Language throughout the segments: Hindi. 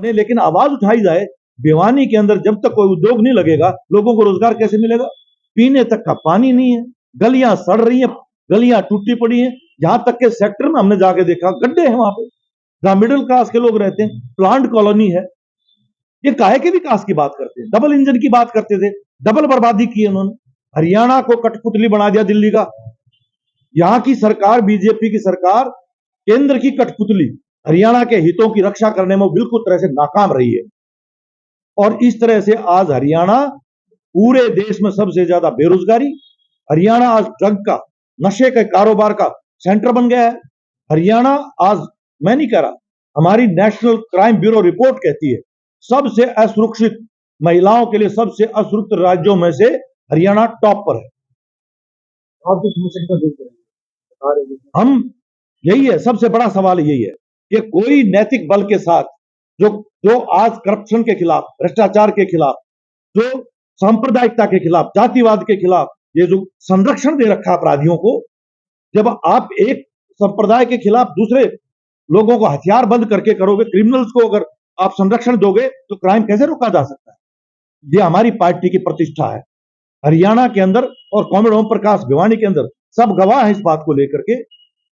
बने, लेकिन आवाज उठाई जाए। भिवानी के अंदर जब तक कोई उद्योग नहीं लगेगा, लोगों को रोजगार कैसे मिलेगा? पीने तक का पानी नहीं है, गलियां सड़ रही हैं, गलियां टूटी पड़ी हैं। यहां तक के सेक्टर में हमने जाके देखा, गड्ढे हैं वहां पे, जहां मिडिल क्लास के लोग रहते हैं, प्लांट कॉलोनी है। ये काहे के विकास की बात करते हैं? डबल इंजन की बात करते थे, डबल बर्बादी की उन्होंने। हरियाणा को कठपुतली बना दिया दिल्ली का। यहां की सरकार, बीजेपी की सरकार, केंद्र की कठपुतली, हरियाणा के हितों की रक्षा करने में बिल्कुल तरह से नाकाम रही है। और इस तरह से आज हरियाणा पूरे देश में सबसे ज्यादा बेरोजगारी, हरियाणा आज ड्रग का, नशे के कारोबार का सेंटर बन गया है। हरियाणा आज, मैं नहीं कह रहा, हमारी नेशनल क्राइम ब्यूरो रिपोर्ट कहती है सबसे असुरक्षित, महिलाओं के लिए सबसे असुरक्षित राज्यों में से हरियाणा टॉप पर है। आपकी समस्या का दूर करेंगे। हम, यही है सबसे बड़ा सवाल, यही है कि कोई नैतिक बल के साथ जो जो आज करप्शन के खिलाफ, भ्रष्टाचार के खिलाफ, जो सांप्रदायिकता के खिलाफ, जातिवाद के खिलाफ ये जो संरक्षण दे रखा अपराधियों को, जब आप एक संप्रदाय के खिलाफ दूसरे लोगों को हथियार बंद करके करोगे, क्रिमिनल्स को अगर आप संरक्षण दोगे, तो क्राइम कैसे रोका जा सकता है? ये हमारी पार्टी की प्रतिष्ठा है हरियाणा के अंदर, और कॉमरेड ओम प्रकाश भिवानी के अंदर सब गवाह है इस बात को लेकर के,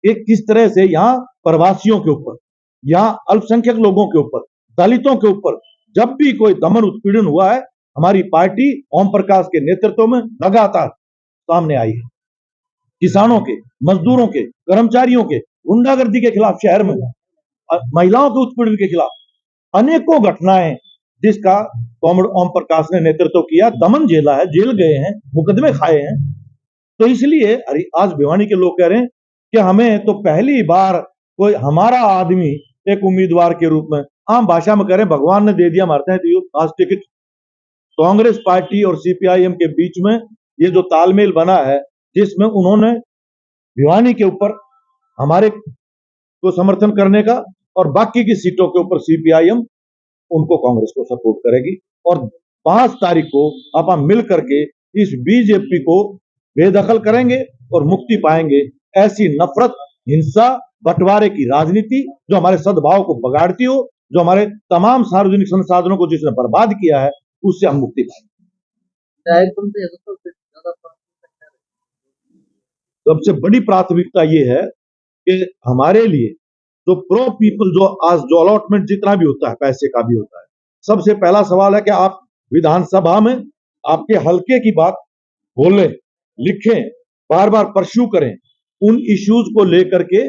एक किस तरह से यहां प्रवासियों के ऊपर, यहां अल्पसंख्यक लोगों के ऊपर, दलितों के ऊपर जब भी कोई दमन उत्पीड़न हुआ है, हमारी पार्टी ओम प्रकाश के नेतृत्व में लगातार सामने आई है। किसानों के, मजदूरों के, कर्मचारियों के, गुंडागर्दी के खिलाफ शहर में, महिलाओं के उत्पीड़न के खिलाफ अनेकों घटनाएं जिसका कॉमरेड ओम प्रकाश ने नेतृत्व किया, दमन झेला है, जेल गए हैं, मुकदमे खाए हैं। तो इसलिए आज भिवानी के लोग कह रहे हैं कि हमें तो पहली बार कोई हमारा आदमी एक उम्मीदवार के रूप में, आम भाषा में कह रहे हैं भगवान ने दे दिया, मारते हैं तो आज टिकट। कांग्रेस पार्टी और सीपीआईएम के बीच में ये जो तालमेल बना है, जिसमें उन्होंने भिवानी के ऊपर हमारे को समर्थन करने का, और बाकी की सीटों के ऊपर सीपीआईएम उनको, कांग्रेस को सपोर्ट करेगी। और 5 तारीख को आप मिल करके इस बीजेपी को बेदखल करेंगे और मुक्ति पाएंगे। ऐसी नफरत, हिंसा, बंटवारे की राजनीति जो हमारे सद्भाव को बगाड़ती हो, जो हमारे तमाम सार्वजनिक संसाधनों को जिसने बर्बाद किया है, उससे हम मुक्ति पाएंगे। सबसे बड़ी प्राथमिकता ये है कि हमारे लिए जो प्रो पीपल, जो आज जो अलॉटमेंट जितना भी होता है, पैसे का भी होता है, सबसे पहला सवाल है कि आप विधानसभा में आपके हल्के की बात बोलें, लिखें, बार बार परस्यू करें उन इश्यूज को लेकर के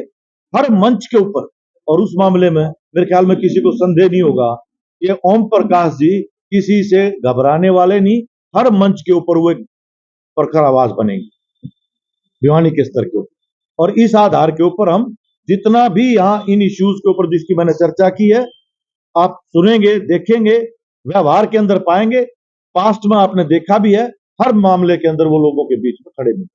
हर मंच के ऊपर। और उस मामले में मेरे ख्याल में किसी को संदेह नहीं होगा कि ओम प्रकाश जी किसी से घबराने वाले नहीं, हर मंच के ऊपर वो एक प्रखर आवाज बनेंगी भिवानी के स्तर के ऊपर। और इस आधार के ऊपर हम जितना भी यहाँ इन इश्यूज के ऊपर जिसकी मैंने चर्चा की है, आप सुनेंगे, देखेंगे, व्यवहार के अंदर पाएंगे। पास्ट में आपने देखा भी है, हर मामले के अंदर वो लोगों के बीच में खड़े नहीं।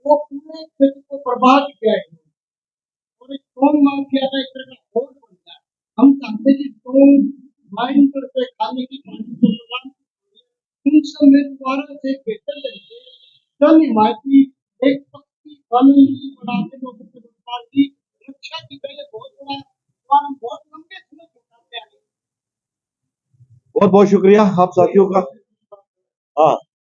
वो पूरे क्षेत्र को बर्बाद किया है और एक स्टोन मार किया था, इस तरह का होल बन गया। हम चाहते कि स्टोन माइन पर से खाने की पानी को प्रदान इन सब में दोबारा से बेहतर तरीके जन हिमायती एक पक्की कानून बनाते लोगों के रोजगार की रक्षा की पहले बहुत बड़ा और हम बहुत लंबे समय से चाहते हैं। बहुत बहुत शुक्रिया आप साथियों का। हाँ।